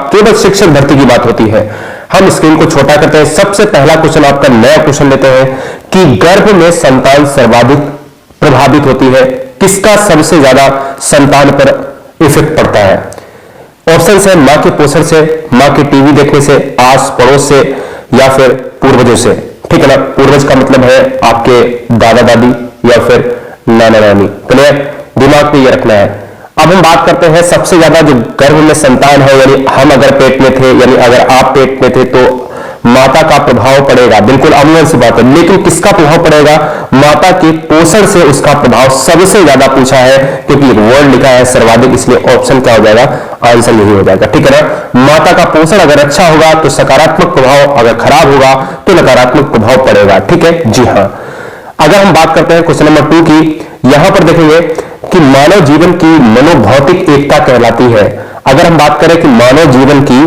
केवल शिक्षक भर्ती की बात होती है। हम स्क्रीन को छोटा करते हैं। सबसे पहला क्वेश्चन आपका नया क्वेश्चन लेते हैं कि गर्भ में संतान सर्वाधिक प्रभावित होती है, किसका सबसे ज्यादा संतान पर इफेक्ट पड़ता है? ऑप्शन है मां के पोषण से, मां के टीवी देखने से, आस पड़ोस से, या फिर पूर्वजों से। ठीक है ना, पूर्वज का मतलब है आपके दादा दादी या फिर नाना नानी। क्लियर? दिमाग में ये रखना है। अब हम बात करते हैं सबसे ज्यादा जो गर्भ में संतान है, यानी हम अगर पेट में थे, यानी अगर आप पेट में थे तो माता का प्रभाव पड़ेगा, बिल्कुल अमूमन सी बात है। लेकिन किसका प्रभाव पड़ेगा? माता के पोषण से उसका प्रभाव सबसे ज्यादा पूछा है, क्योंकि वर्ड लिखा है सर्वाधिक, इसलिए ऑप्शन क्या हो जाएगा? आंसर यही हो जाएगा। ठीक है ना, माता का पोषण अगर अच्छा होगा तो सकारात्मक प्रभाव, अगर खराब होगा तो नकारात्मक प्रभाव पड़ेगा। ठीक है जी हाँ। अगर हम बात करते हैं क्वेश्चन नंबर 2 की, यहां पर देखेंगे कि मानव जीवन की मनोभौतिक एकता कहलाती है। अगर हम बात करें कि मानव जीवन की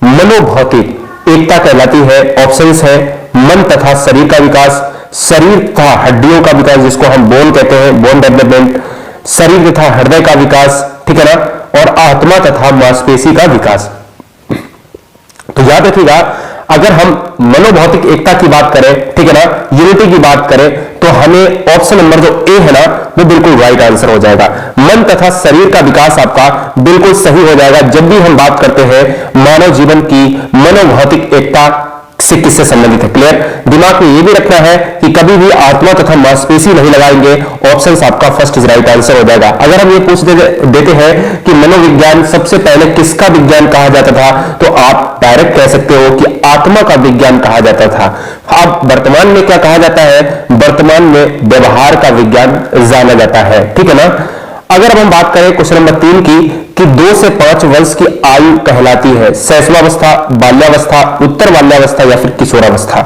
मनोभौतिक एकता कहलाती है, ऑप्शंस है मन तथा शरीर का विकास, शरीर तथा हड्डियों का विकास जिसको हम बोन कहते हैं, बोन डेवलपमेंट, शरीर तथा हृदय का विकास, ठीक है ना, और आत्मा तथा मांसपेशी का विकास। तो याद रखिएगा, अगर हम मनोभौतिक एकता की बात करें, ठीक है ना, यूनिटी की बात करें, तो हमें ऑप्शन नंबर जो ए है ना वो बिल्कुल राइट आंसर हो जाएगा। मन तथा शरीर का विकास आपका बिल्कुल सही हो जाएगा जब भी हम बात करते हैं मानव जीवन की मनोभौतिक एकता से किससे संबंधित है। क्लियर? दिमाग में यह भी रखना है कि कभी भी आत्मा तथा मांसपेशी नहीं लगाएंगे। ऑप्शन आपका फर्स्ट इज राइट आंसर हो जाएगा। अगर हम ये पूछ देते हैं कि मनोविज्ञान सबसे पहले किसका विज्ञान कहा जाता था, तो आप डायरेक्ट कह सकते हो कि आत्मा का विज्ञान कहा जाता था। अब वर्तमान में क्या कहा जाता है? वर्तमान में व्यवहार का विज्ञान जाना जाता है। ठीक है ना। अगर अब हम बात करें क्वेश्चन नंबर 3 की कि 2 से 5 वर्ष की आयु कहलाती है शैशवावस्था, बाल्यावस्था, उत्तर बाल्यावस्था या फिर किशोरावस्था।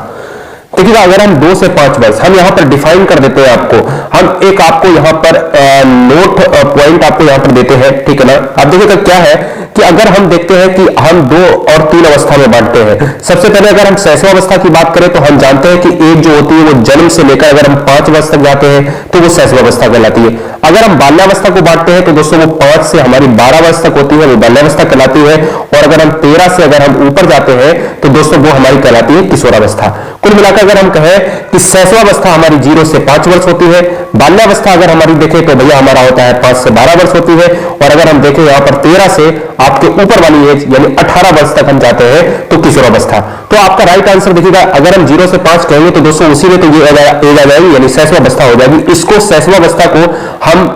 देखिएगा, अगर हम 2 से 5 वर्ष, हम यहां पर डिफाइन कर देते हैं आपको, हम एक आपको यहां पर नोट पॉइंट आपको यहां पर देते हैं। ठीक है ना। अब देखिएगा क्या है कि अगर हम देखते हैं कि हम 2 और 3 अवस्था में बांटते हैं। सबसे पहले अगर हम शैशवावस्था की बात करें तो हम जानते हैं कि एज जो होती है वो जन्म से लेकर अगर हम 5 वर्ष तक जाते हैं तो वो शैशवावस्था कहलाती है। अगर हम बाल्यावस्था को बांटते हैं तो दोस्तों वो 5 से हमारी 12 वर्ष तक होती है, वो बाल्यावस्था कहलाती है। और अगर हम 13 से अगर हम ऊपर जाते हैं तो दोस्तों वो हमारी कहलाती है किशोरावस्था। कुल मिलाकर अगर हम कहें कि शैशवावस्था हमारी 0 से 5 वर्ष होती है, बाल्यावस्था अगर हमारी देखें तो भैया हमारा होता है 5 से 12 वर्ष होती है, और अगर हम देखें यहां पर 13 से आपके ऊपर वाली एज यानी 18 वर्ष तक हम जाते हैं तो किशोरावस्था। तो आपका राइट आंसर देखिएगा, अगर हम 0 से 5 कहेंगे तो दोस्तों उसी में तो ये एज आ जाएगी यानी शैशवावस्था हो जाएगी। इसको शैशवावस्था को हम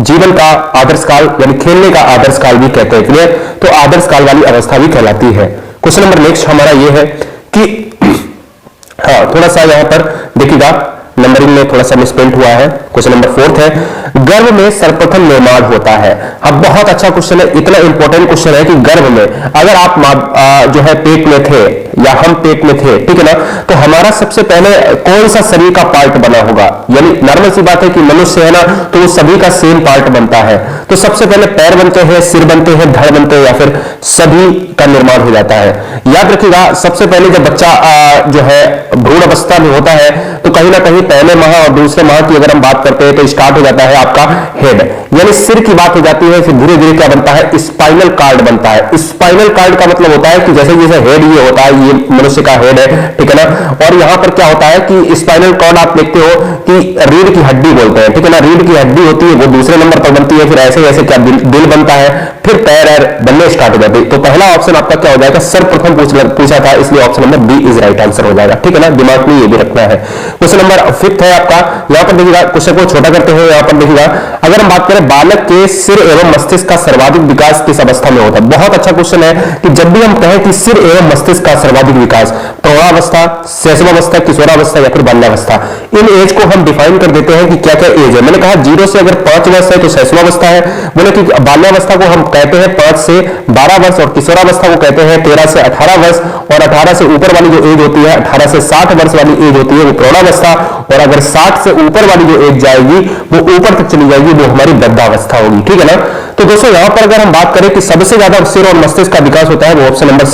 जीवन का आदर्श काल यानी खेलने का आदर्श काल भी कहते हैं। क्लियर? तो आदर्श काल वाली अवस्था भी कहलाती है। क्वेश्चन नंबर नेक्स्ट हमारा ये है कि हाँ थोड़ा सा यहां पर देखिएगा नंबरिंग में थोड़ा सा मिसप्रिंट हुआ है। क्वेश्चन नंबर 4 है, गर्भ में सर्वप्रथम निर्माण होता है। अब बहुत अच्छा क्वेश्चन है, इतना इंपॉर्टेंट क्वेश्चन है कि गर्भ में अगर आप जो है पेट में थे या हम पेट में थे, ठीक है ना, तो हमारा सबसे पहले कौन सा शरीर का पार्ट बना होगा? यानी नॉर्मल सी बात है कि मनुष्य है ना तो वो सभी का सेम पार्ट बनता है। तो सबसे पहले पैर बनते हैं, सिर बनते हैं, धड़ बनते हैं, या फिर सभी का निर्माण हो जाता है। याद रखिएगा, सबसे पहले जब बच्चा जो है भ्रूण अवस्था में होता है तो कहीं ना कहीं पहले माह और दूसरे माह की अगर हम बात करते हैं तो स्टार्ट हो जाता है आपका हेड, यानी सिर की बात हो जाती है। फिर धीरे धीरे क्या बनता है? स्पाइनल कार्ड बनता है। स्पाइनल कार्ड का मतलब होता है कि जैसे जैसे हेड ये होता है, ये मनुष्य का हेड है, ठीक है ना। और यहां पर क्या होता है कि स्पाइनल कॉर्ड आप देखते हो कि रीढ़ की हड्डी बोलते हैं, ठीक है ना। रीढ़ की हड्डी होती है वो दूसरे नंबर पर बनती है, फिर ऐसे ऐसे क्या दिल बनता है, फिर पैर बनने स्टार्ट हो जाते हैं। तो पहला ऑप्शन आपका क्या हो जाएगा? सर्वप्रथम पूछा था, इसलिए option number B is right answer हो जाएगा। ठीक है ना, दिमाग में ये भी रखना है। क्वेश्चन नंबर 5 है आपका, यहां पर देखिएगा, क्वेश्चन को छोटा करते हैं। यहां पर देखिएगा, अगर हम बात करें बालक के सिर एवं मस्तिष्क का सर्वाधिक विकास किस अवस्था में होता है? बहुत अच्छा क्वेश्चन है कि जब भी हम कहें कि सिर एवं मस्तिष्क का सर्वाधिक विकास प्रौढ़ावस्था, शैशवावस्था, किशोरावस्था या फिर बाल्यावस्था, इन एज को हम डिफाइन कर देते हैं कि क्या क्या एज है। मैंने कहा 0 से अगर 5 वर्ष है तो शैशवावस्था है, बोले कि बाल्यावस्था को हम कहते हैं 5 से 12 वर्ष, और किशोरावस्था को कहते हैं 13 से 18 वर्ष, और 18 से ऊपर वाली जो एज होती है 18 से 60 वर्ष वाली एज होती है वो प्रौढ़ावस्था, और अगर 60 से ऊपर वाली जो एज जाएगी वो ऊपर तक चली जाएगी वो हमारी वृद्धावस्था होगी। ठीक है ना। तो दोस्तों यहां पर अगर हम बात करें कि सबसे ज्यादा सिर और मस्तिष्क का विकास होता है वो option number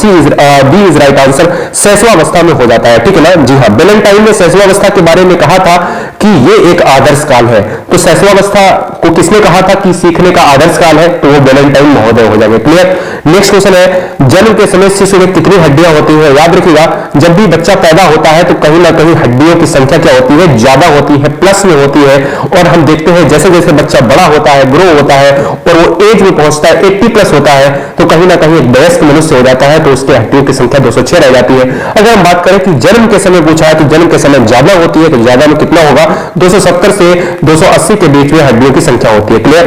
B is right answer, शैशवावस्था में हो जाता है। ठीक है ना। जी हाँ, बैलेंटाइन ने शैशवावस्था के बारे में कहा था कि ये एक आदर्श काल है। तो शैशवावस्था को किसने कहा था कि सीखने का आदर्श काल है? तो वो बैलेंटाइन महोदय हो जाएंगे। क्लियर। नेक्स्ट क्वेश्चन है जन्म के समय शिशु में कितनी हड्डियां होती है? याद रखिएगा, जब भी बच्चा पैदा होता है तो कहीं ना कहीं हड्डियों की संख्या क्या होती है? ज्यादा होती है, प्लस में होती है। और हम देखते हैं जैसे जैसे बच्चा बड़ा होता है, ग्रो होता है और वो एज में पहुंचता है, 80 प्लस होता है, तो कहीं ना कहीं एक वयस्क मनुष्य हो जाता है तो उसकी हड्डियों की संख्या 206 रह जाती है। अगर हम बात करें कि जन्म के समय पूछा है तो जन्म के समय ज्यादा होती है, तो ज्यादा में कितना होगा? 270 से 280 के बीच में हड्डियों की संख्या होती है। क्लियर?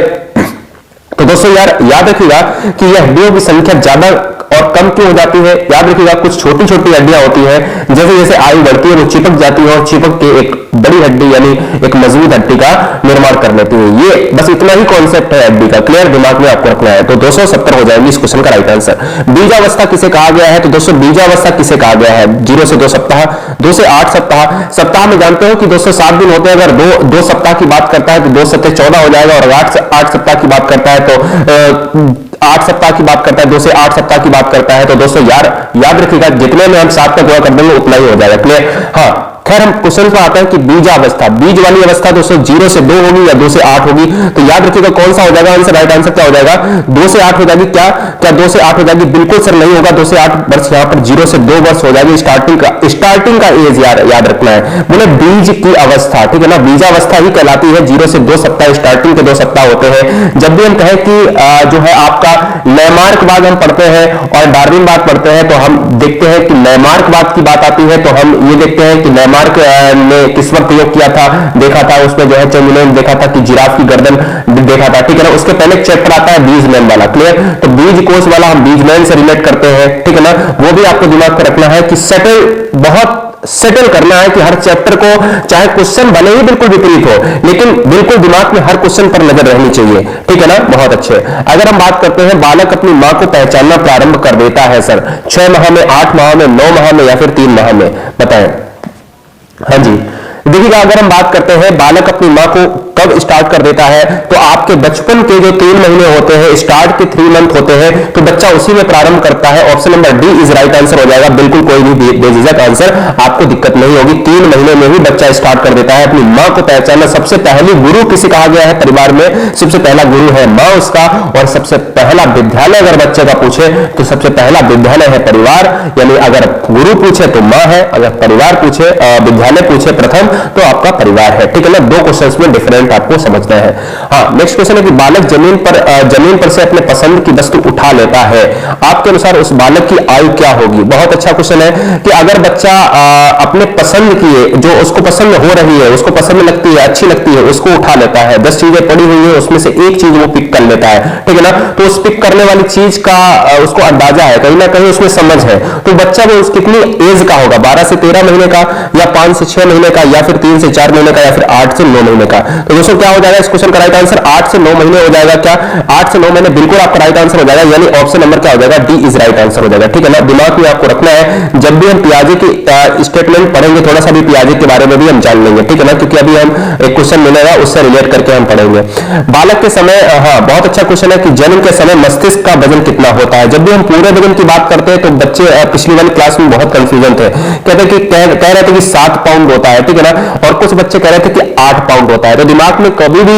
तो दोस्तों यार याद रखिएगा कि यह हड्डियों की संख्या ज्यादा और कम क्यों हो जाती है? याद रखिएगा, कुछ छोटी छोटी हड्डियां होती है, जैसे जैसे आयु बढ़ती है वो चिपक जाती है और चिपक के एक बड़ी हड्डी यानी एक मजबूत हड्डी का निर्माण कर लेती है। ये बस इतना ही कॉन्सेप्ट है हड्डी का। क्लियर? दिमाग में आपको रखना है। तो 270 हो जाएंगे इस क्वेश्चन का राइट आंसर। बीजावस्था किसे कहा गया है? तो दोस्तों बीजावस्था किसे कहा गया है? 0 से 2 सप्ताह, 2 से 8 सप्ताह। सप्ताह में जानते हो कि 207 दिन होते हैं। अगर दो सप्ताह की बात करता है तो 2 सप्ताह 14 हो जाएगा, और 8 सप्ताह की बात करता है तो 8 सप्ताह की बात करता है, 2 से 8 सप्ताह की बात करता है। तो दोस्तों यार याद रखिएगा, जितने में हम 7 का गुणा कर देंगे उतना ही हो जाएगा। क्लियर? हाँ, खैर हम क्वेश्चन पर आते हैं कि बीजावस्था, बीज वाली अवस्था दोस्तों 0 से 2 होगी या 2 से 8 होगी? तो याद रखिएगा कौन सा हो जाएगा आंसर? राइट आंसर क्या हो जाएगा? 2 से 8 हो जाएगी। क्या क्या 2 से 8 हो जाएगी? बिल्कुल सर नहीं होगा। 2 से 8 वर्ष यहाँ पर 0 से 2 वर्ष हो जाएगी। स्टार्टिंग का एज याद रखना है। बोले बीज की अवस्था, ठीक है ना, बीजावस्था ही कहलाती है। 0 से 2 सप्ताह स्टार्टिंग के 2 सप्ताह होते हैं। जब भी हम कहें कि जो है आपका लैमार्कवाद हम पढ़ते हैं और डार्विनवाद पढ़ते हैं, तो हम देखते हैं कि लैमार्कवाद की बात आती है तो हम ये देखते हैं कि लैमार्क ने किस वक्त प्रयोग किया था, देखा था उसमें जो है चैम्बरलेन देखा था कि जिराफ की गर्दन देखा था, ठीक है ना। उसके पहले चैप्टर आता है बीजमैन वाला। क्लियर? तो बीज कोश वाला हम बीजमैन से रिलेट करते हैं, ठीक है ना। वो भी आपको दिमाग में रखना है कि बहुत सेटल करना है कि हर चैप्टर को, चाहे क्वेश्चन भले ही बिल्कुल विपरीत हो, लेकिन बिल्कुल दिमाग में हर क्वेश्चन पर नजर रहनी चाहिए, ठीक है ना। बहुत अच्छे। अगर हम बात करते हैं बालक अपनी मां को पहचानना प्रारंभ कर देता है सर 6 माह में, 8 माह में, 9 माह में या फिर 3 माह में? बताएं। हाँ जी, देखिएगा अगर हम बात करते हैं बालक अपनी मां को कब स्टार्ट कर देता है, तो आपके बचपन के जो 3 महीने होते हैं, स्टार्ट के 3 मंथ होते हैं, तो बच्चा उसी में प्रारंभ करता है। Option number D is right answer हो जाएगा। बिल्कुल कोई भी बेझिझक आंसर, आपको दिक्कत नहीं होगी। 3 महीने में ही बच्चा स्टार्ट कर देता है अपनी मां को पहचानना। सबसे पहली गुरु किसे कहा गया है परिवार में? सबसे पहला गुरु है मां उसका, और सबसे पहला विद्यालय अगर बच्चे का पूछे तो सबसे पहला विद्यालय है परिवार। यानी अगर गुरु पूछे तो मां है, अगर परिवार पूछे, विद्यालय पूछे प्रथम, तो आपका परिवार है, ठीक है ना। 2 क्वेश्चंस में डिफरेंट आपको समझना है। हाँ, नेक्स्ट क्वेश्चन है कि बालक जमीन पर से अपने पसंद की वस्तु उठा लेता है, आपके अनुसार उस बालक की आयु क्या होगी? बहुत अच्छा क्वेश्चन है कि अगर बच्चा अपने पसंद की, जो उसको पसंद हो रही है, उसको पसंद लगती है, अच्छी लगती है, उसको उठा लेता है। 10 चीजें पड़ी हुई है, उसमें से एक चीज वो पिक कर लेता है, ठीक है ना। तो उस पिक करने वाली चीज का उसको अंदाजा है, कहीं ना कहीं उसमें समझ है। तो बच्चा वो कितनी एज का होगा? 12 से 13 महीने का, या 5 से 6 महीने का, या फिर 3 से 4 महीने का, या फिर 8 से 9 महीने का? तो दोस्तों क्या हो जाएगा इस क्वेश्चन का राइट आंसर? 8 से 9 महीने हो जाएगा। क्या 8 से 9 महीने बिल्कुल आपका राइट आंसर हो जाएगा। यानी ऑप्शन नंबर क्या हो जाएगा? डी इज राइट आंसर हो जाएगा, ठीक है ना। दिमाग में आपको रखना है, जब भी हम पियाजे की स्टेटमेंट पढ़ेंगे थोड़ा सा भी पियाजे के बारे में भी हम जान लेंगे, ठीक है ना, क्योंकि अभी हम एक क्वेश्चन मिलेगा उससे रिलेट करके हम पढ़ेंगे। बालक के समय, हाँ बहुत अच्छा क्वेश्चन है कि जन्म के समय मस्तिष्क का वजन कितना होता है? जब भी हम पूरे वजन की बात करते हैं तो बच्चे पिछली वाली क्लास में बहुत कंफ्यूजन थे, कहते कि कह रहे थे कि 7 पाउंड होता है, ठीक है ना, और कुछ बच्चे कह रहे थे कि 8 पाउंड होता है। तो दिमाग में कभी भी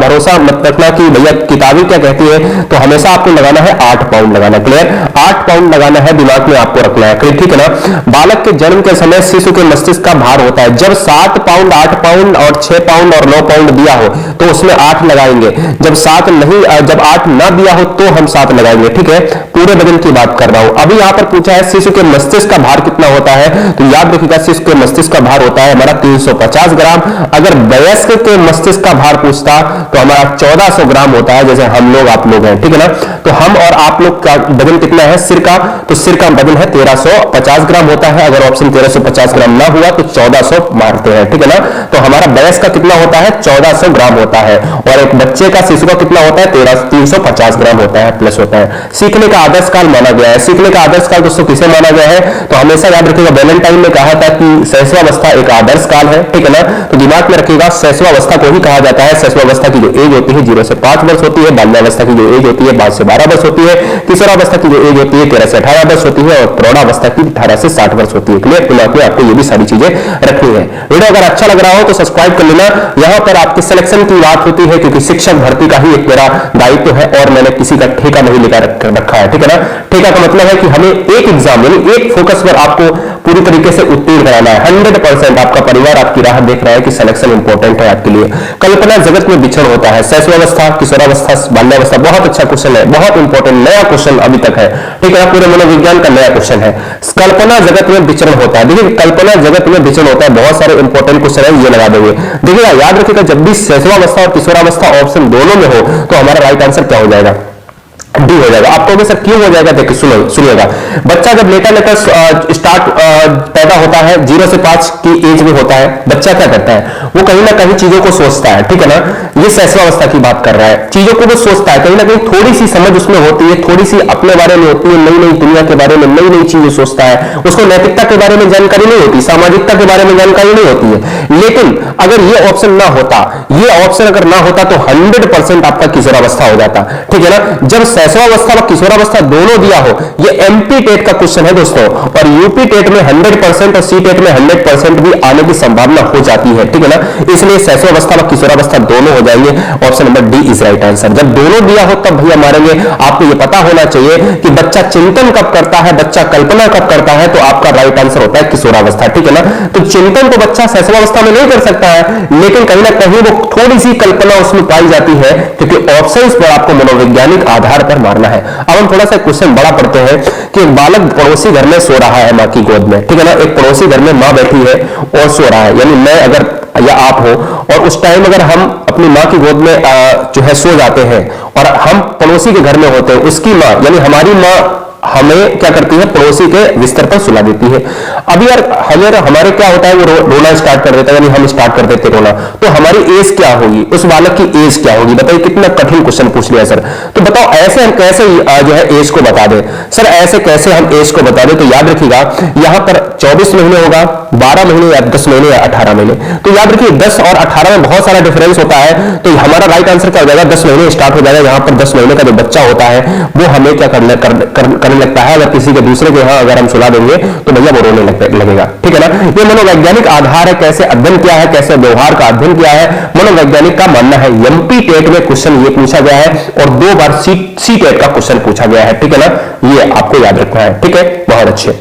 भरोसा मत रखना कि भैया किताबें क्या कहती है, तो हमेशा आपको लगाना है 8 पाउंड लगाना। क्लियर? 8 पाउंड लगाना है, दिमाग में आपको रखना है, ठीक है ना। बालक के जन्म के समय शिशु के मस्तिष्क का भार होता है, जब 7 पाउंड, 8 पाउंड और 6 पाउंड और 9 पाउंड दिया हो तो उसमें 8 लगाएंगे। जब 7 नहीं, जब 8 ना दिया हो तो हम 7 लगाएंगे, ठीक है। पूरे वजन की बात कर रहा हूं। अभी यहां पर पूछा है शिशु के मस्तिष्क का भार कितना होता है, तो याद रखिएगा शिशु के मस्तिष्क का भार होता है हमारा 350 ग्राम। अगर वयस्क के मस्तिष्क का भार पूछता तो हमारा 1400 ग्राम होता है, जैसे हम लोग आप लोग हैं, ठीक है ना। तो हम और आप लोग का वजन कितना है सिर का? तो सिर का वजन है 1350 ग्राम होता है। अगर ऑप्शन 1350 ग्राम ना हुआ तो 1400 मारते हैं, ठीक है ना। तो हमारा वयस्क का कितना होता है? 1400 ग्राम होता है, और एक बच्चे का शिशु का कितना होता है? 350 ग्राम होता है, प्लस होता है। सीखने का आदर्श काल माना गया है। सीखने का आदर्श काल दोस्तों किसे माना गया है? तो हमेशा याद रखिएगा वैलेंटाइन ने कहा था कि शैशवावस्था एक आदर्श काल है, ठीक है ना। तो दिमाग में रखिएगा शैशवावस्था को ही कहा जाता है। शैशवावस्था की जो एज होती है 0 से 5 वर्ष होती है, बाल्यावस्था की जो एज होती है 5 से 12 वर्ष होती है, किशोरावस्था की जो एज होती है 13 से 18 वर्ष होती है, और प्रौढ़ावस्था की 18 से 60 वर्ष होती है। क्लियर? तो आपको ये भी सारी चीजें रखनी है। वीडियो अगर अच्छा लग रहा हो तो सब्सक्राइब कर लेना। यहां पर आपके सिलेक्शन की बात होती है, क्योंकि शिक्षक भर्ती का ही एक मेरा दायित्व है और मैंने किसी का ठेका नहीं लेकर रखा है, ठीक है ना। ठेका का मतलब है कि हमें एक एग्जाम यानी एक फोकस पर आपको पूरी तरीके से उत्तीर्ण कराना है। 100% आपका परिवार आपकी राह देख रहा है कि सिलेक्शन इंपॉर्टेंट है आपके लिए। कल्पना जगत में विचरण होता है। शैशवावस्था, किशोरावस्था, बाल्यावस्था, बहुत अच्छा क्वेश्चन है, बहुत इंपॉर्टेंट नया क्वेश्चन अभी तक है, ठीक है। पूरे मनोविज्ञान का नया क्वेश्चन है। कल्पना जगत में विचरण होता है। देखिए कल्पना जगत में विचरण होता है, बहुत सारे इंपॉर्टेंट क्वेश्चन है, ये लगा देंगे। देखिएगा, याद रखिएगा, जब भी शैशवावस्था और किशोरावस्था ऑप्शन दोनों में हो तो हमारा राइट आंसर क्या हो जाएगा? डी हो जाएगा। आप कहोगे सर क्यों हो जाएगा? देखिए सुनिएगा, बच्चा जब लेटा स्टार्ट पैदा होता है 0 से 5 की एज में होता है, बच्चा क्या करता है? वो कहीं ना कहीं चीजों को सोचता है, ठीक है ना। ये शैशवावस्था की बात कर रहा है, चीजों को वो सोचता है, कहीं ना कहीं थोड़ी सी समझ उसमें होती है, थोड़ी सी अपने बारे में होती है, नई नई दुनिया के बारे में नई नई चीजें सोचता है। उसको नैतिकता के बारे में जानकारी नहीं होती, सामाजिकता के बारे में जानकारी नहीं होती है। लेकिन अगर ये ऑप्शन ना होता, ये ऑप्शन अगर ना होता तो 100% आपका किशोरावस्था हो जाता, ठीक है ना। जब शैशवावस्था और किशोरावस्था दोनों दिया हो, ये एमपी टेट का क्वेश्चन है दोस्तों, और यूपी टेट में 100% और सी टेट में 100% भी आने की संभावना हो जाती है, ठीक है ना। इसलिए शैशवावस्था और किशोरावस्था दोनों हो जाएंगे। Option number D is right answer. जब दोनों दिया हो तब भैया मारेंगे। आपको ये पता होना चाहिए कि बच्चा चिंतन कब करता है, बच्चा कल्पना कब करता है, तो आपका राइट आंसर होता है किशोरावस्था, ठीक है ना। तो चिंतन तो बच्चा शैशवावस्था में नहीं कर सकता है, लेकिन कहीं ना कहीं वो थोड़ी सी कल्पना उसमें पाई जाती है, क्योंकि ऑप्शंस पर आपको मनोवैज्ञानिक आधार पर मारना है। अब हम थोड़ा सा क्वेश्चन बड़ा पढ़ते हैं कि एक बालक पड़ोसी घर में सो रहा है मां की गोद में, ठीक है ना। एक पड़ोसी घर में मां बैठी है और सो रहा है, यानी मैं अगर या आप हो, और उस टाइम अगर हम अपनी मां की गोद में जो है सो जाते हैं और हम पड़ोसी के घर में होते हैं, उसकी मां यानी हमारी मां हमें क्या करती है? पड़ोसी के बिस्तर पर सुला देती है। अब यार हमारे क्या होता है, वो रोना स्टार्ट कर देता है, यानी हम स्टार्ट कर देते रोना, तो हमारी एज क्या होगी? उस बालक की एज क्या होगी? बताइए, कितना कठिन क्वेश्चन पूछ लिया सर। तो बताओ ऐसे हम कैसे जो है एज को बता दें? सर ऐसे कैसे हम एज को बता दें? तो याद रखिएगा, यहां पर 24 महीने होगा, 12 महीने या 10 महीने या 18 महीने। तो याद रखिए 10 और 18 में बहुत सारा डिफरेंस होता है, तो हमारा राइट आंसर क्या हो जाएगा? 10 महीने स्टार्ट हो जाएगा। यहां पर 10 महीने का जो बच्चा होता है वो हमें क्या करने लगता है, अगर किसी के दूसरे के यहां अगर हम सुला देंगे तो भैया वो रोने लगेगा, ठीक है ना। ये मनोवैज्ञानिक आधार है, कैसे अध्ययन किया है, कैसे व्यवहार का अध्ययन किया है, मनोवैज्ञानिक का मानना है। एमपी टेट में क्वेश्चन ये पूछा गया है और 2 बार सी टेट का क्वेश्चन पूछा गया है, ठीक है ना। ये आपको याद रखना है, ठीक है, बहुत अच्छे।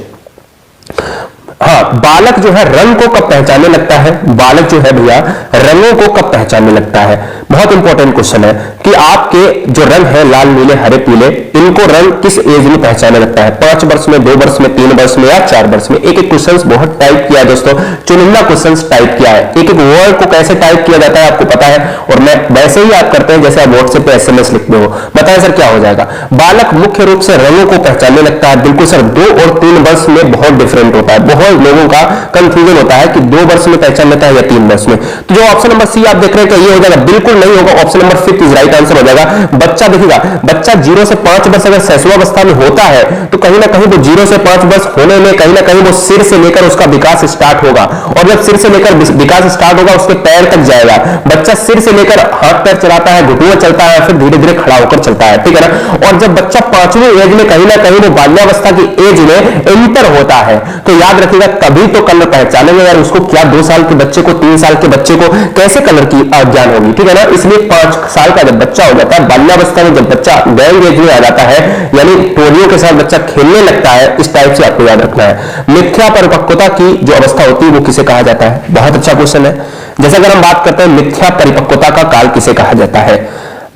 हाँ, बालक जो है रंग को कब पहचानने लगता है? बालक जो है भैया रंगों को कब पहचानने लगता है? बहुत इंपॉर्टेंट क्वेश्चन है कि आपके जो रंग है लाल, नीले, हरे, पीले, इनको रंग किस एज में पहचानने लगता है? 5 वर्ष में, 2 वर्ष में, 3 वर्ष में या 4 वर्ष में? एक एक क्वेश्चन बहुत टाइप किया है दोस्तों, चुनिंदा क्वेश्चन टाइप किया है। एक एक वर्ड को कैसे टाइप किया जाता है आपको पता है, और मैं वैसे ही आप करते हैं जैसे आप व्हाट्सएप पे SMS लिखते हो। बताएं सर क्या हो जाएगा? बालक मुख्य रूप से रंगों को पहचानने लगता है। बिल्कुल सर, 2 और 3 वर्ष में बहुत डिफरेंट होता है। बहुत लोगों का कंफ्यूजन होता है कि 2 वर्ष में पहचान लेता है या 3 वर्ष में। तो जो ऑप्शन नंबर सी आप देख रहे हैं क्या ये हो जाएगा? बिल्कुल नहीं होगा। Option number 5 is right answer हो जाएगा। बच्चा देखिएगा, बच्चा 0 से 5 वर्ष अगर शैशवावस्था में होता है तो कहीं ना कहीं वो 0 से 5 वर्ष होने में कहीं ना कहीं वो सिर से लेकर उसका विकास स्टार्ट होगा, और जब सिर से लेकर विकास स्टार्ट होगा उसके पैर तक जाएगा। बच्चा सिर से लेकर हाथ पैर चलाता है, घुटुआ चलता है, फिर धीरे धीरे खड़ा होकर चलता है, ठीक है ना। और जब बच्चा 5वीं एज में कहीं ना कहीं वो बाल्यावस्था की एज में एंटर होता है, तो याद रखिएगा तभी तो कलर पहचानेंगे यार। उसको क्या 2 साल के बच्चे को, 3 साल के बच्चे को कैसे कलर की ज्ञान होगी, ठीक है ना। इसलिए 5 साल का जब बच्चा हो जाता है, बाल्यावस्था में जब बच्चा गैंग एज में आ जाता है, यानी टोलियों के साथ बच्चा खेलने लगता है, इस टाइप से आपको याद रखना है। मिथ्या परिपक्वता की जो अवस्था होती है वो किसे कहा जाता है? बहुत अच्छा क्वेश्चन है। जैसे अगर हम बात करते हैं मिथ्या परिपक्वता का काल किसे कहा जाता है?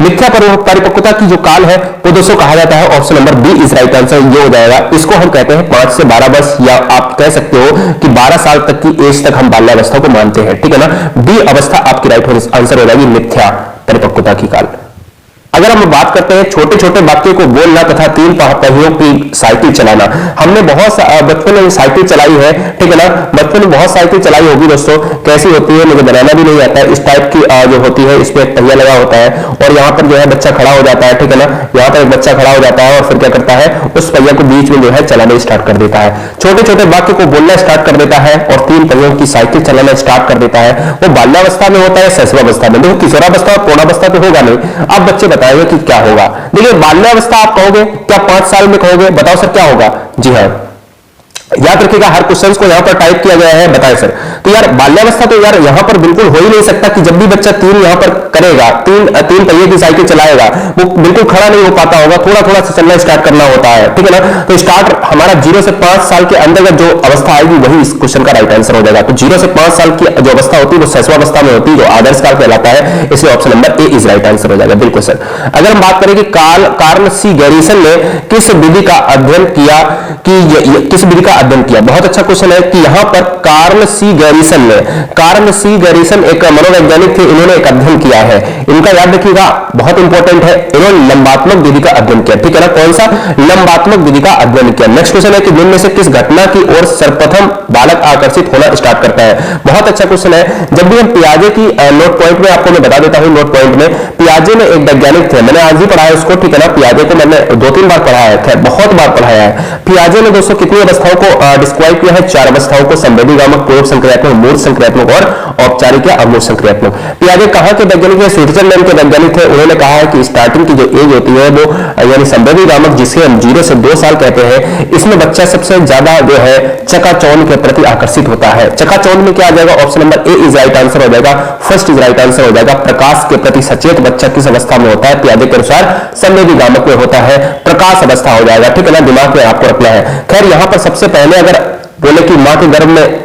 मिथ्या परिपक्वता की जो काल है वो दोस्तों कहा जाता है, option number B is right answer. ये हो जाएगा, इसको हम कहते हैं 5 से 12 वर्ष, या आप कह सकते हो कि 12 साल तक की एज तक हम बाल्यावस्था को मानते हैं, ठीक है ना। बी अवस्था आपकी राइट आंसर हो जाएगी, मिथ्या परिपक्वता की काल। अगर हम बात करते हैं छोटे छोटे वाक्यों को बोलना तथा तीन पहियों की साइकिल चलाना, हमने बहुत बचपन में साइकिल चलाई है, ठीक है ना, बचपन में बहुत साइकिल चलाई होगी दोस्तों। कैसी होती है मुझे बनाना भी नहीं आता है। इस टाइप की जो होती है, इसमें एक पहिया लगा होता है और यहाँ पर जो है बच्चा खड़ा हो जाता है, ठीक है ना, यहाँ पर एक बच्चा खड़ा हो जाता है और फिर क्या करता है, उस पहिया को बीच में जो है चलाना स्टार्ट कर देता है। छोटे छोटे वाक्य को बोलना स्टार्ट कर देता है और तीन पहियों की साइकिल चलाना स्टार्ट कर देता है। वो बाल्यावस्था में होता है, शैशवावस्था में। देखो किशोरावस्था और प्रौढ़ावस्था तो होगा नहीं। अब बच्चे बताएंगे कि क्या होगा। देखिए बाल्यावस्था आप कहोगे क्या 5 साल में कहोगे, बताओ सर क्या होगा। जी हाँ, याद रखिएगा हर क्वेश्चंस को यहां पर टाइप किया गया है, बताएं सर। तो यार बाल्यावस्था तो यार यहां पर बिल्कुल हो ही नहीं सकता कि जब भी बच्चा तीन यहां पर करेगा, तीन पहिए की साइकिल चलाएगा, वो बिल्कुल खड़ा नहीं हो पाता होगा, थोड़ा थोड़ा से चलना स्टार्ट करना होता है, ठीक है ना। तो स्टार्ट हमारा 0 से 5 साल के अंतर्गत जो अवस्था आएगी वही इस क्वेश्चन का राइट आंसर हो जाएगा। तो 0 से 5 साल की जो अवस्था होती है वो शैशवावस्था में होती है, जो आदर्श काल कहलाता है, इसलिए option number A is right answer हो जाएगा। बिल्कुल सर। अगर हम बात करें कि कार्ल सी गैरिसन ने किस विधि का अध्ययन किया, किस विधि का अध्ययन किया, बहुत अच्छा क्वेश्चन है कि यहां पर कार्ल सी गैरिसन एक मनोवैज्ञानिक थे, इन्होंने एक अध्ययन किया है। इनका याद रखिएगा बहुत इंपॉर्टेंट है, इन्होंने लंबात्मक विधि का अध्ययन किया, ठीक है ना। कौन सा? लंबात्मक विधि का अध्ययन किया। नेक्स्ट क्वेश्चन है कि निम्न में से किस घटना की ओर सर्वप्रथम बालक आकर्षित होना स्टार्ट करता है। बहुत अच्छा क्वेश्चन है। जब भी हम पियाजे की नोट पॉइंट में आपको मैं बता देता हूं, नोट पॉइंट में पियाजे में एक वैज्ञानिक थे, मैंने आज ही पढ़ा है उसको, ठीक है ना। पियाजे को मैंने 2-3 बार पढ़ाया है, बहुत बार पढ़ाया है। पियाजे ने दोस्तों कितनी अवस्थाओं को डिस्क्राइब किया है? 4 अवस्थाओं को, संवेदीगामक, पूर्व संक्रियात्मक, मूर्त संक्रियात्मक और औपचारिक या अमूर्त संक्रियात्मक। पियाजे कहां के वैज्ञानिक है? स्विट्जरलैंड के वैज्ञानिक थे। उन्होंने कहा है कि स्टार्टिंग की जो एज होती है वो यानी संवेदीगामक, जिसे हम 0 से 2 साल कहते हैं, इसमें बच्चा सबसे ज्यादा जो है चकाचौंध के प्रति आकर्षित होता है। चकाचौंध में क्या आ जाएगा? Option number A is right answer हो जाएगा, फर्स्ट इज राइट आंसर हो जाएगा। प्रकाश के प्रति सचेत बच्चा किस अवस्था में होता है? पियाजे के अनुसार संवेदीगामक में होता है, प्रकाश अवस्था हो जाएगा, ठीक है ना, दिमाग में आपको रखना है। खैर यहां पर सबसे पहले अगर बोले कि मां के गर्भ में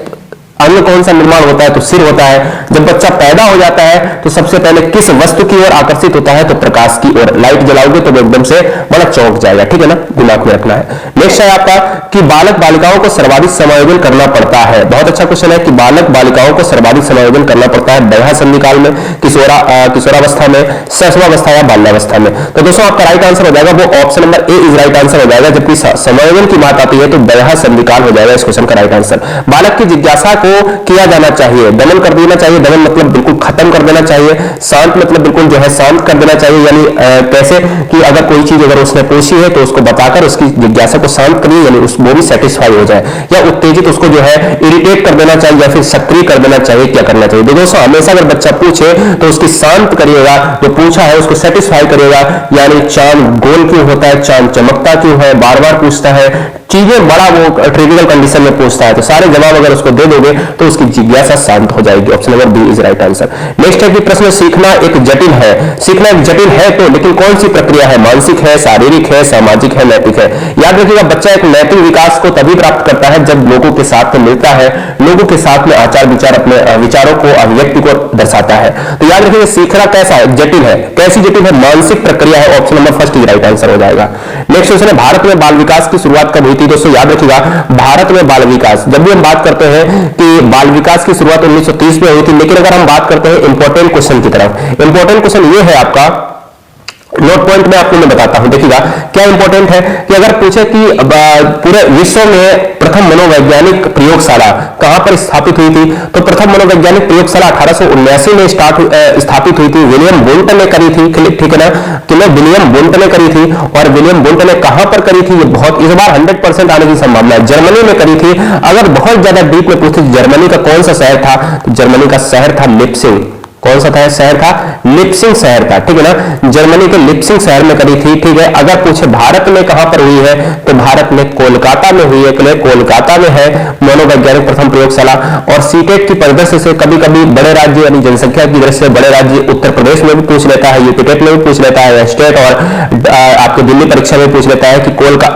अंग कौन सा निर्माण होता है, तो सिर होता है। जब बच्चा पैदा हो जाता है तो सबसे पहले किस वस्तु की ओर आकर्षित होता है? तो प्रकाश की ओर। लाइट जलाओगे तो वो एकदम से बड़ा चौंक जाएगा, ठीक है ना, दिमाग में रखना है। नेक्स्ट है आपका कि बालक बालिकाओं को सर्वाधिक समायोजन करना पड़ता है। बहुत अच्छा क्वेश्चन है कि बालक बालिकाओं को सर्वाधिक समायोजन करना पड़ता है वयः संधि काल में, किशोरावस्था में, शैशवावस्था या बाल्यावस्था में। तो दोस्तों आपका राइट आंसर हो जाएगा वो option number A is right answer हो जाएगा। जबकि समायोजन की बात आती है तो वयः संधि काल हो जाएगा इस क्वेश्चन का राइट आंसर। बालक की जिज्ञासा को किया जाना चाहिए, दमन कर देना चाहिए। दमन मतलब बिल्कुल खत्म कर देना चाहिए। शांत मतलब बिल्कुल जो है शांत कर देना चाहिए। यानी कैसे कि अगर कोई चीज अगर उसने पूछी है तो उसको बताकर उसकी जिज्ञासा को शांत करिए, यानी वो भी सेटिस्फाई हो जाए। या उत्तेजित उसको जो है इरिटेट कर देना चाहिए या फिर सक्रिय कर देना चाहिए। क्या करना चाहिए? दोस्तों हमेशा अगर बच्चा पूछे तो उसकी शांत करिएगा, जो पूछा है उसको सेटिस्फाई करिएगा। यानी चांद गोल क्यों होता है, चांद चमकता क्यों है, बार बार पूछता है चीजें, बड़ा वो ट्रिवियल कंडीशन में पूछता है, तो सारे जवाब अगर उसको दे दोगे तो उसकी जिज्ञासा शांत हो जाएगी। Option number B is right answer. Next है कि प्रश्न सीखना एक जटिल है। सीखना एक जटिल है तो लेकिन कौन सी प्रक्रिया है? मानसिक है, शारीरिक है, सामाजिक है, नैतिक है। याद रखिएगा बच्चा एक नैतिक विकास को तभी प्राप्त करता है जब लोगों के साथ मिलता है, लोगों के साथ में आचार विचार अपने विचारों को, अभिव्यक्ति को दर्शाता है। तो याद रखिएगा सीखना कैसा है? जटिल है। कैसी जटिल है? मानसिक प्रक्रिया है। Option number first is right answer हो जाएगा। नेक्स्ट क्वेश्चन है भारत में बाल विकास की शुरुआत कब हुई थी? दोस्तों याद रखिएगा भारत में बाल विकास, जब भी हम बात करते हैं कि बाल विकास की शुरुआत 1930 में हुई थी। लेकिन अगर हम बात करते हैं इंपॉर्टेंट क्वेश्चन की तरफ, इंपॉर्टेंट क्वेश्चन ये है आपका, नोट पॉइंट में आपको मैं बताता हूं। देखिएगा क्या इंपॉर्टेंट है कि अगर पूछे कि पूरे विश्व में प्रथम मनोवैज्ञानिक प्रयोगशाला कहां पर स्थापित हुई थी, तो प्रथम मनोवैज्ञानिक प्रयोगशाला 1879 में स्थापित हुई थी। विलियम वुंट ने करी थी, ठीक है ना, विलियम वुंट ने करी थी। और विलियम वुंट ने कहां पर करी थी? ये बहुत इस बार 100% आने की संभावना है। जर्मनी में करी थी। अगर बहुत ज्यादा डीप में पूछे जर्मनी का कौन सा शहर था, तो जर्मनी का शहर था लिप्सिंग। कौन सा था शहर? था लिप्सिंग शहर था, ठीक है ना, जर्मनी के लिप्सिंग शहर में करी थी, ठीक है। अगर पूछे भारत में कहां पर हुई है, तो भारत में कोलकाता में हुई है, कोलकाता में है मनोवैज्ञानिक प्रथम प्रयोगशाला। और सीटेट की परिदृश्य से कभी कभी बड़े राज्य यानी जनसंख्या की दृष्टि से बड़े राज्य उत्तर प्रदेश में भी पूछ लेता है, यूपीटेट में भी पूछ लेता है, स्टेट और आपके दिल्ली परीक्षा में पूछ लेता है कि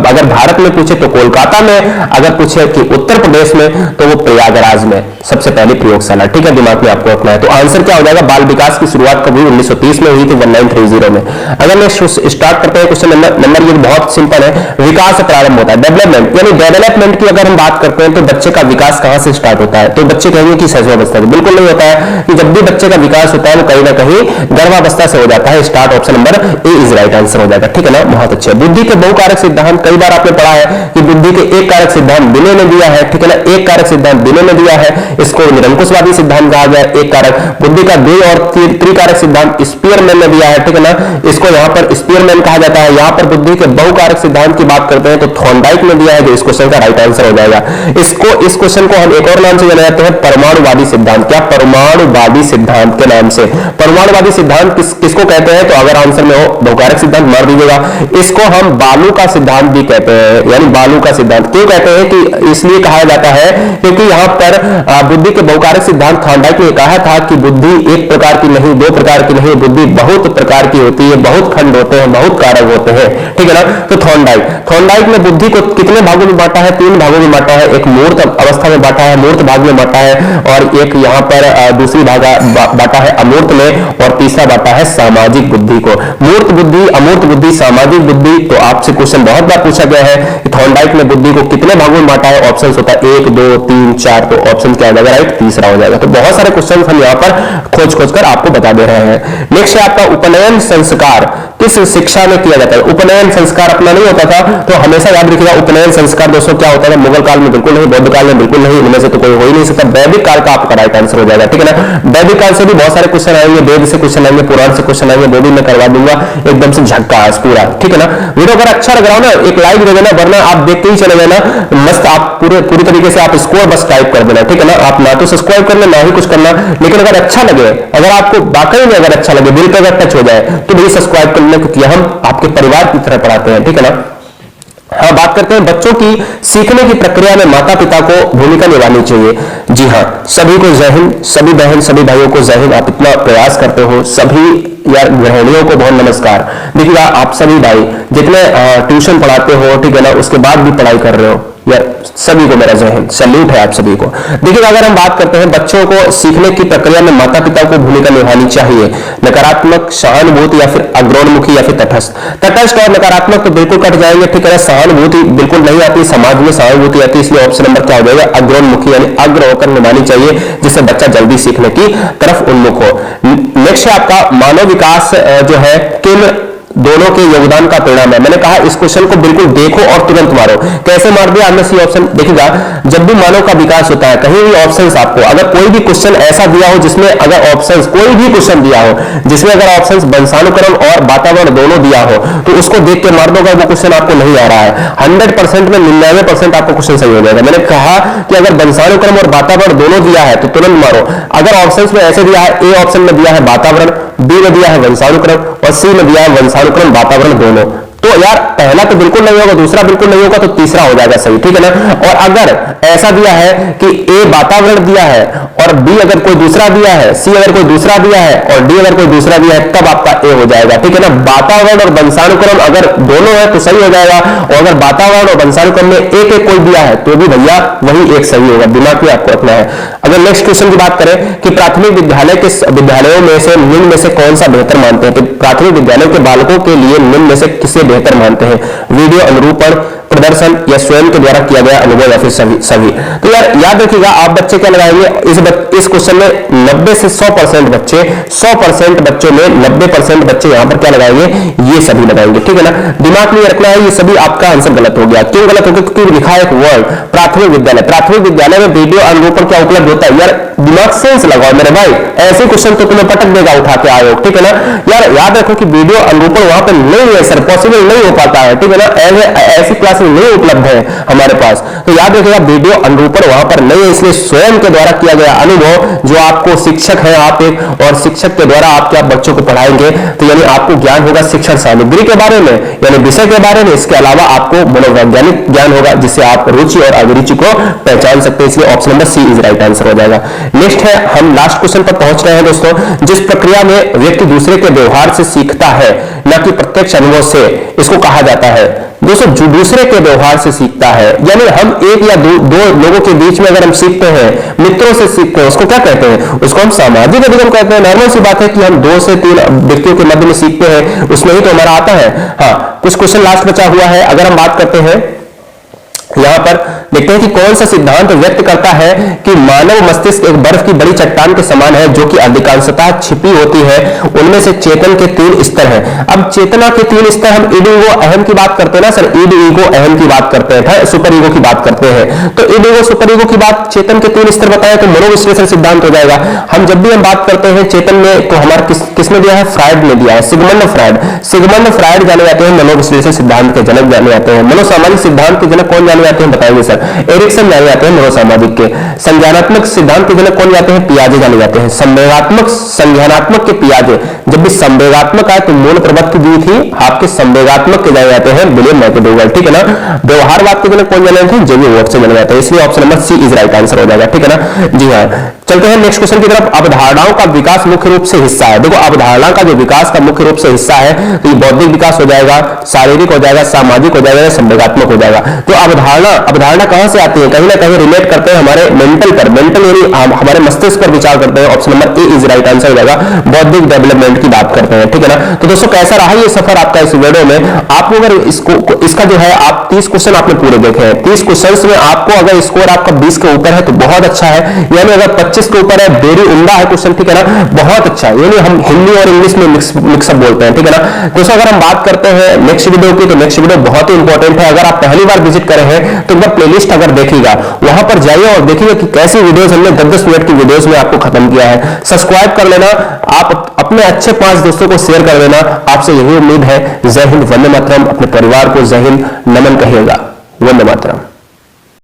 अगर भारत में पूछे तो कोलकाता में, अगर पूछे कि उत्तर प्रदेश में तो वो प्रयागराज में सबसे पहली प्रयोगशाला, ठीक है, दिमाग में आपको रखना है। तो आंसर क्या हो जाएगा बाल विकास की शुरुआत कभी 1930 में हुई थी, 1930 में। अगर मैं स्टार्ट करते हैं क्वेश्चन नंबर ये बहुत सिंपल है, विकास से प्रारंभ होता है, डेवलपमेंट यानी डेवलपमेंट की अगर हम बात करते हैं तो बच्चे का विकास कहां से स्टार्ट होता है, तो बच्चे कहेंगे कि शैशवावस्था से, बिल्कुल नहीं होता है कि जब भी बच्चे का विकास होता है वो कहीं ना कहीं गर्भावस्था से हो जाता है। Start option number A is right answer हो जाएगा, ठीक है ना, बहुत अच्छे। बुद्धि के बहुकारक सिद्धांत, कई बार आपने पढ़ा है कि बुद्धि के एक कारक सिद्धांत बिने ने दिया है, ठीक है ना, एक कारक सिद्धांत बिने ने दिया है, इसको निरंकुशवादी सिद्धांत कहा गया, एक कारक। बुद्धि का द्वि और त्रिकारक सिद्धांत स्पीयरमैन ने दिया है, ठीक है ना, इसको यहां पर स्पीयरमैन कहा जाता है। यहां पर बुद्धि के बहुकारक सिद्धांत की बात करते हैं तो थॉर्नडाइक ने दिया है, जो इस क्वेश्चन का राइट आंसर हो जाएगा। इस क्वेश्चन को हम एक और नाम से जाना जाते हैं, परमाणुवादी सिद्धांत। क्या? परमाणुवादी सिद्धांत के नाम से। परमाणुवादी सिद्धांत किसको कहते हैं, तो अगर आंसर में हो बहुकारक सिद्धांत मार दीजिएगा। इसको हम बालू का सिद्धांत भी कहते हैं, यानी बालू का सिद्धांत क्यों कहते हैं कि इसलिए कहा जाता है क्योंकि यहां पर बुद्धि के बहुकारक सिद्धांत थॉर्नडाइक ने कहा था कि बुद्धि एक प्रकार की नहीं, दो प्रकार की नहीं, बुद्धि बहुत प्रकार की होती है, बहुत खंड होते हैं, बहुत कारक होते हैं, ठीक है ना। तो थॉर्नडाइक ने बुद्धि को कितने भागों में बांटा है? 3 भागों में बांटा है। एक मूर्त अवस्था में बांटा है, मूर्त भाग में बांटा है, और एक यहां पर दूसरी भाग बांटा है अमूर्त में, और तीसरा बांटा है सामाजिक बुद्धि को। मूर्त बुद्धि, अमूर्त बुद्धि, सामाजिक बुद्धि। तो आपसे क्वेश्चन बहुत बार पूछा गया है कि थॉर्नडाइक ने बुद्धि को कितने भागों में बांटा है? ऑप्शन होता है 1, 2, 3, 4, तो ऑप्शन क्या हो जाएगा? राइट, तीसरा हो जाएगा। तो बहुत सारे क्वेश्चन हम यहाँ पर खोज कर आपको बता दे रहे हैं। नेक्स्ट है आपका उपनयन संस्कार किस शिक्षा में किया जाता है? उपनयन संस्कार अपना नहीं होता था, तो हमेशा याद रखिएगा उपनयन संस्कार दोस्तों क्या होता है? मुगल काल में बिल्कुल नहीं, बौद्ध काल में बिल्कुल नहीं, इनमें से तो कोई हो ही नहीं सकता। वैदिक काल का आपका राइट आंसर हो जाएगा, ठीक है ना। वैदिक काल से भी बहुत सारे क्वेश्चन आएंगे, वेद से क्वेश्चन आएंगे, पुराण से क्वेश्चन आएंगे, वो भी मैं करवा दूंगा एकदम से झक्कास पूरा, ठीक है ना। वीडियो अगर अच्छा लग रहा हो ना एक लाइक दे देना, वरना आप देखते ही चले जाना, मस्त आप पूरी तरीके से आप स्कोर बस टाइप कर देना, ठीक है ना। आप ना तो सब्सक्राइब करना ना ही कुछ करना, लेकिन अगर अच्छा लगे, अगर आपको वाकई में अगर अच्छा लगे, दिल पे अगर टच हो जाए तो भी सब्सक्राइब कर लेना, क्योंकि हम आपके परिवार की तरह पढ़ाते हैं, ठीक है ना। हाँ, बात करते हैं बच्चों की सीखने की प्रक्रिया में माता पिता को भूमिका निभानी चाहिए। जी हाँ, सभी को जय हिंद, सभी बहन सभी भाइयों को जय हिंद। आप इतना प्रयास करते हो, सभी यार गृहिणियों को बहुत नमस्कार। देखिएगा आप सभी भाई जितने ट्यूशन पढ़ाते हो, ठीक है ना, उसके बाद भी पढ़ाई कर रहे हो, यार सभी को मेरा जय हिंद, सैल्यूट है आप सभी को। देखिए अगर हम बात करते हैं बच्चों को सीखने की प्रक्रिया में माता पिता को भूमिका निभानी चाहिए, नकारात्मक, सहानुभूति या फिर अग्रणमुखी या फिर तटस्थ। तटस्थ और नकारात्मक तो बिल्कुल कट जाएंगे, ठीक है। सहानुभूति बिल्कुल नहीं आती, समाज में सहानुभूति आती, इसलिए ऑप्शन नंबर क्या हो जाएगा? अग्रणमुखी, यानी अग्र होकर निभानी चाहिए, जिससे बच्चा जल्दी सीखने की तरफ उन्मुख हो। नेक्स्ट है आपका मानव विकास जो है किन दोनों के योगदान का परिणाम है। मैंने कहा इस क्वेश्चन को बिल्कुल देखो और तुरंत मारो। कैसे मार दिया? आपने सी ऑप्शन देखिएगा, जब भी मानव का विकास होता है कहीं भी ऑप्शंस आपको अगर कोई भी क्वेश्चन ऐसा दिया हो जिसमें अगर ऑप्शंस कोई भी क्वेश्चन दिया हो जिसमें अगर ऑप्शंस वंशानुक्रम और वातावरण दोनों दिया हो तो उसको देख के मार दो, अगर वो क्वेश्चन आपको नहीं आ रहा है। 100% में 99% आपको क्वेश्चन सही हो जाएगा। मैंने कहा कि अगर वंशानुक्रम और वातावरण दोनों दिया है तो तुरंत मारो। अगर ऑप्शंस में ऐसे दिया है, ए ऑप्शन में दिया है वातावरण, बी में दिया है वंशानुक्रम और सी में दिया है वंशानुक्रम वातावरण दोनों, तो यार पहला तो बिल्कुल नहीं होगा, दूसरा बिल्कुल नहीं होगा, तो तीसरा हो जाएगा सही, ठीक है ना। और अगर ऐसा दिया है कि ए वातावरण दिया है और बी अगर कोई दूसरा दिया है, सी अगर कोई दूसरा दिया है और डी अगर कोई दूसरा दिया है, तब आपका ए हो जाएगा, ठीक है ना। वातावरण और वंशानुक्रम अगर दोनों है तो सही हो जाएगा, और अगर वातावरण और वंशानुक्रम में एक एक कोई दिया है तो भी भैया वही एक सही होगा, दिमाग में आपको रखना है। अगर नेक्स्ट क्वेश्चन की बात करें कि प्राथमिक विद्यालय के विद्यालयों में से निम्न में से कौन सा बेहतर मानते हैं, तो प्राथमिक विद्यालय के बालकों के लिए निम्न में से किसे बेहतर मानते हैं? वीडियो अनुरूपण, प्रदर्शन या स्वयं के द्वारा किया गया अनुभव या फिर सभी। तो यार याद रखिएगा आप बच्चे क्या लगाएंगे इस क्वेश्चन में 90 से 100% बच्चे, 100% बच्चों में 90% बच्चे यहां पर क्या लगाएंगे? ये सभी लगाएंगे, ठीक है ना। दिमाग में रखना है ये सभी आपका आंसर गलत हो गया। क्यों गलत हो गया? क्योंकि लिखा है एक वर्ड प्राथमिक विद्यालय। प्राथमिक विद्यालय में वीडियो अनुरूपण क्या उपलब्ध होता है? यार दिमाग सेंस लगाओ मेरे भाई, ऐसे क्वेश्चन तो तुम्हें पटक देगा उठा के आयोग, ठीक है ना। यार याद रखो कि वीडियो अनुरूपण वहां पर नहीं है सर, पॉसिबल नहीं हो पाता है, ठीक है ना। ऐसी क्लास नहीं उपलब्ध है हमारे पास, तो याद रखिएगा वीडियो अनुरूपण वहां पर नहीं है, इसलिए स्वयं के द्वारा किया गया अनुभव जो आपको शिक्षक है आप एक, और शिक्षक के द्वारा आप क्या बच्चों को पढ़ाएंगे तो यानी आपको ज्ञान होगा शिक्षण सामग्री के बारे में यानी विषय के बारे में, इसके अलावा आपको मनोवैज्ञानिक ज्ञान होगा जिससे आप रुचि और अभिरुचि को पहचान सकते हैं, इसलिए option number C is right answer हो जाएगा। नेक्स्ट है हम लास्ट क्वेश्चन पर पहुंच रहे हैं दोस्तों, जिस प्रक्रिया में व्यक्ति दूसरे के व्यवहार से सीखता है न कि प्रत्यक्ष अनुभव से, इसको कहा जाता है दोस्तों जो दूसरे के व्यवहार से सीखता है, यानी हम एक या दो लोगों के बीच में अगर हम सीखते हैं, मित्रों से सीखते हैं, उसको क्या कहते हैं? उसको हम सामाजिक अधिगम कहते हैं। नॉर्मल सी बात है कि हम 2 से 3 व्यक्तियों के मध्य में सीखते हैं, उसमें ही तो हमारा आता है। हाँ, कुछ क्वेश्चन लास्ट बचा हुआ है। अगर हम बात करते हैं यहां पर देखते हैं कि कौन सा सिद्धांत व्यक्त करता है कि मानव मस्तिष्क एक बर्फ की बड़ी चट्टान के समान है जो कि अधिकांशतः छिपी होती है, उनमें से चेतन के 3 स्तर हैं। अब चेतना के 3 स्तर, हम ईड ईगो अहम की बात करते हैं ना सर, ईड ईगो अहम की बात करते हैं, सुपर ईगो की बात करते हैं। तो ईड ईगो सुपर ईगो की बात, चेतन के 3 स्तर बताया तो मनोविश्लेषण सिद्धांत हो जाएगा। हम जब भी हम बात करते हैं चेतन में, तो हमारा किसने दिया है? फ्रायड ने दिया है, सिगमंड फ्रायड। सिगमंड फ्रायड जाने जाते हैं मनोविश्लेषण सिद्धांत के जनक जाने जाते हैं। मनोसामाजिक सिद्धांत के जनक कौन जाने जाते हैं बताएंगे सर? एरिक्सन जाने जाते हैं मनोसामाजिक के। संज्ञानात्मक सिद्धांत के जनक कौन जाते हैं? पियाजे जाने जाते हैं। संवेगात्मक संज्ञानात्मक के पियाजे। जब भी संवेगात्मक आए तो मूल प्रबंध दी थी, आपके संवेगात्मक के जाने जाते हैं विलियम मैकडोगल, ठीक है ना। व्यवहारवाद के जनक कौन जाने जाते हैं? जेवी वॉट से जाने जाते हैं। इसलिए option number C is right answer हो जाएगा, ठीक है ना। जी हाँ, चलते हैं नेक्स्ट क्वेश्चन की तरफ। अवधारणाओं का विकास मुख्य रूप से हिस्सा है। देखो, अवधारणा का जो विकास का मुख्य रूप से हिस्सा है, तो ये बौद्धिक विकास हो जाएगा, शारीरिक हो जाएगा, सामाजिक हो जाएगा, संवेगात्मक हो जाएगा। तो अवधारणा कहां से आती है? कहीं ना कहीं रिलेट करते हैं हमारे मेंटल पर, मेंटल यानी हमारे मस्तिष्क पर विचार करते हैं। Option number A is right answer हो जाएगा, बौद्धिक डेवलपमेंट की बात करते हैं, ठीक है ना। तो दोस्तों कैसा रहा ये सफर आपका इस वीडियो में? आपको अगर इसका जो है, आप 30 क्वेश्चन आपने पूरे देखे हैं, 30 क्वेश्चन में आपको अगर स्कोर आपका 20 के ऊपर है तो बहुत अच्छा है, यानी अगर 25 के ऊपर है वेरी उम्दा है क्वेश्चन, ठीक है ना, बहुत अच्छा है। यानी हम हिंदी और इंग्लिश में मिक्सअप बोलते हैं, ठीक है ना। दोस्तों अगर हम बात करते हैं नेक्स्ट वीडियो की, तो नेक्स्ट वीडियो बहुत ही इंपॉर्टेंट है। अगर आप पहली बार विजिट करे हैं तो एक बार प्लेलिस्ट अगर देखिएगा, वहां पर जाइए और देखिए कि कैसी वीडियोस हमने 10-10 मिनट की वीडियोस में आपको खत्म किया है। सब्सक्राइब कर लेना, आप अपने अच्छे 5 दोस्तों को शेयर कर देना। आपसे यही उम्मीद है। जय हिंद, वंदे मातरम। अपने परिवार को जय हिंद नमन कहिएगा। वंदे मातरम।